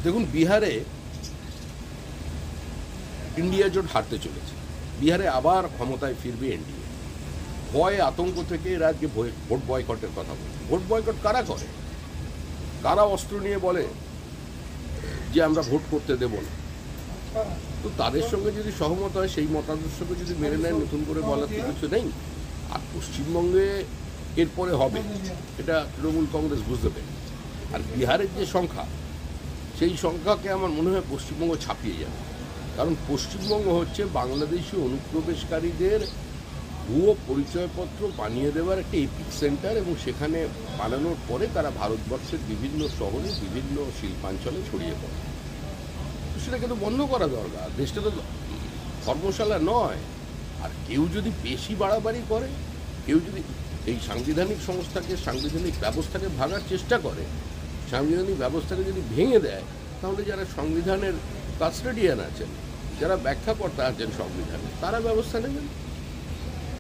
দেখুন, বিহারে ইন্ডিয়া জোট হারতে চলেছে। বিহারে আবার ক্ষমতায় ফিরবে এনডিএ। ভয় আতঙ্ক থেকে এরা আজকে ভোট বয়কটের কথা বলে। ভোট বয়কট কারা করে? কারা অস্ত্র নিয়ে বলে যে আমরা ভোট করতে দেব না? তো তাদের সঙ্গে যদি সহমত হয়, সেই মতাদর্শকে যদি মেনে নেয়, নতুন করে বলার তো কিছু নেই। আর পশ্চিমবঙ্গে এরপরে হবে, এটা তৃণমূল কংগ্রেস বুঝতে পেরে। আর বিহারের যে সংখ্যা, সেই সংখ্যাকে আমার মনে হয় পশ্চিমবঙ্গ ছাপিয়ে যাবে। কারণ পশ্চিমবঙ্গ হচ্ছে বাংলাদেশি অনুপ্রবেশকারীদের ভুয়ো পরিচয়পত্র বানিয়ে দেওয়ার একটা এপিক সেন্টার, এবং সেখানে বানানোর পরে তারা ভারতবর্ষের বিভিন্ন শহরে, বিভিন্ন শিল্পাঞ্চলে ছড়িয়ে পড়ে। তো সেটাকে তো বন্ধ করা দরকার। দেশটা তো ধর্মশালা নয়। আর কেউ যদি বেশি বাড়াবাড়ি করে, কেউ যদি এই সাংবিধানিক সংস্থাকে, সাংবিধানিক ব্যবস্থাকে ভাঙার চেষ্টা করে, সাংবিধানিক ব্যবস্থাকে যদি ভেঙে দেয়, তাহলে যারা সংবিধানের কাস্টোডিয়ান আছেন, যারা ব্যাখ্যাকর্তা আছেন সংবিধানে, তারা ব্যবস্থা নেবেন।